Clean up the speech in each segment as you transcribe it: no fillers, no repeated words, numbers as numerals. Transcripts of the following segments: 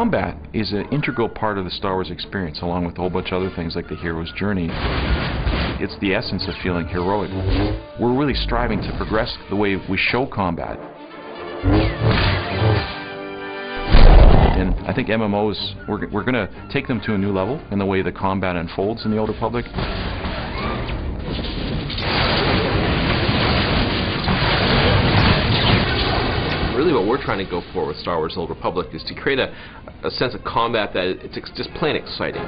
Combat is an integral part of the Star Wars experience, along with a whole bunch of other things like the hero's journey. It's the essence of feeling heroic. We're really striving to progress the way we show combat. And I think MMOs, we're going to take them to a new level in the way the combat unfolds in the Old Republic. Really what we're trying to go for with Star Wars Old Republic is to create a sense of combat that it's just plain exciting.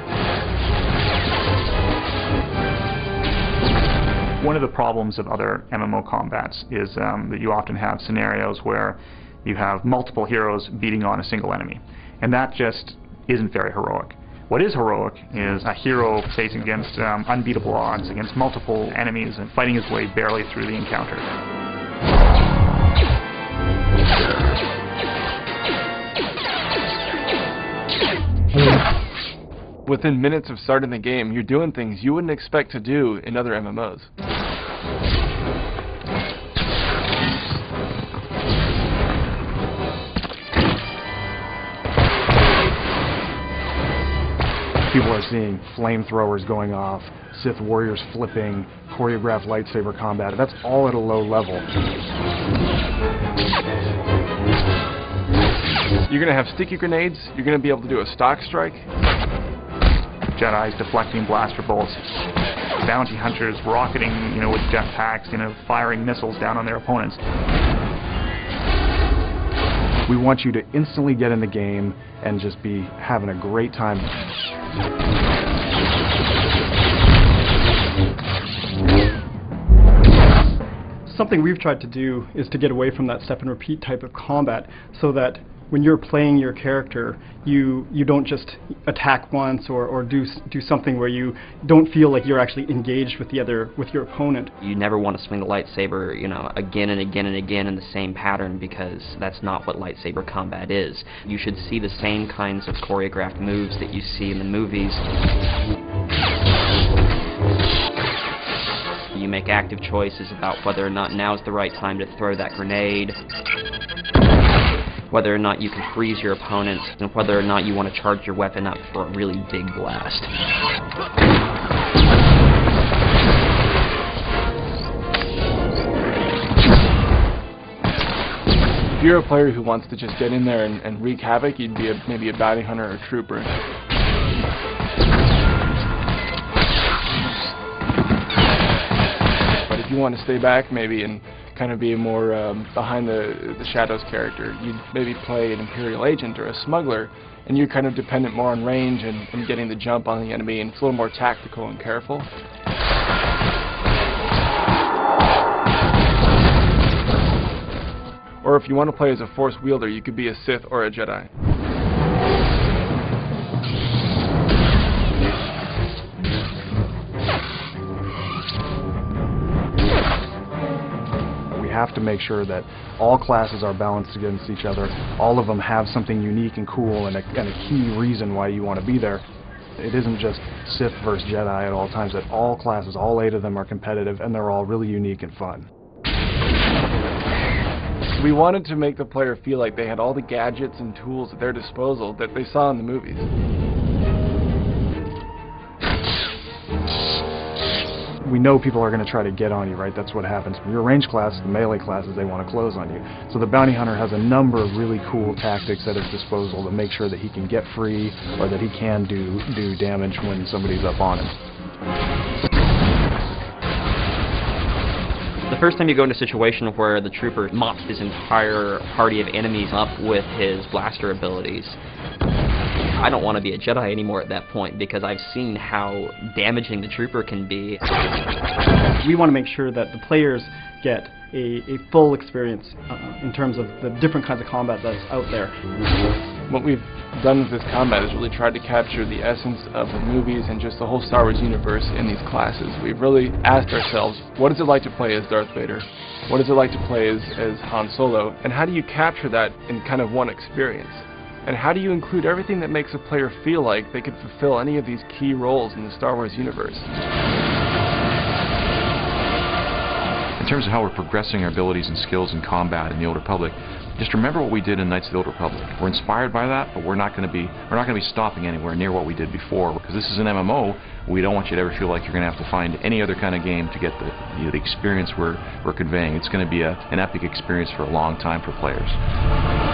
One of the problems of other MMO combats is that you often have scenarios where you have multiple heroes beating on a single enemy. And that just isn't very heroic. What is heroic is a hero facing against unbeatable odds, against multiple enemies, and fighting his way barely through the encounter. Within minutes of starting the game, you're doing things you wouldn't expect to do in other MMOs. People are seeing flamethrowers going off, Sith warriors flipping, choreographed lightsaber combat. That's all at a low level. You're going to have sticky grenades, you're going to be able to do a stock strike. Jedi's deflecting blaster bolts, bounty hunters rocketing, with jetpacks, firing missiles down on their opponents. We want you to instantly get in the game and just be having a great time. Something we've tried to do is to get away from that step and repeat type of combat, so that when you're playing your character, you don't just attack once or do something where you don't feel like you're actually engaged with your opponent. You never want to swing the lightsaber, again and again and again in the same pattern, because that's not what lightsaber combat is. You should see the same kinds of choreographed moves that you see in the movies. You make active choices about whether or not now's the right time to throw that grenade, whether or not you can freeze your opponent, and whether or not you want to charge your weapon up for a really big blast. If you're a player who wants to just get in there and wreak havoc, you'd be maybe a bounty hunter or a trooper. But if you want to stay back maybe and kind of be a more behind the shadows character, you'd maybe play an Imperial agent or a smuggler, and you're kind of dependent more on range and getting the jump on the enemy, and it's a little more tactical and careful. Or if you want to play as a Force wielder, you could be a Sith or a Jedi. We have to make sure that all classes are balanced against each other. All of them have something unique and cool and a key reason why you want to be there. It isn't just Sith versus Jedi at all times. That all classes, all 8 of them, are competitive, and they're all really unique and fun. We wanted to make the player feel like they had all the gadgets and tools at their disposal that they saw in the movies. We know people are going to try to get on you, right? That's what happens. When you're a range class, the melee classes, they want to close on you. So the bounty hunter has a number of really cool tactics at his disposal to make sure that he can get free or that he can do damage when somebody's up on him. The first time you go into a situation where the trooper mops his entire party of enemies up with his blaster abilities, I don't want to be a Jedi anymore at that point, because I've seen how damaging the trooper can be. We want to make sure that the players get a full experience in terms of the different kinds of combat that's out there. What we've done with this combat is really tried to capture the essence of the movies and just the whole Star Wars universe in these classes. We've really asked ourselves, what is it like to play as Darth Vader? What is it like to play as Han Solo? And how do you capture that in kind of one experience? And how do you include everything that makes a player feel like they could fulfill any of these key roles in the Star Wars universe? In terms of how we're progressing our abilities and skills in combat in the Old Republic, just remember what we did in Knights of the Old Republic. We're inspired by that, but we're not going to be stopping anywhere near what we did before, because this is an MMO. We don't want you to ever feel like you're going to have to find any other kind of game to get the experience we're conveying. It's going to be an epic experience for a long time for players.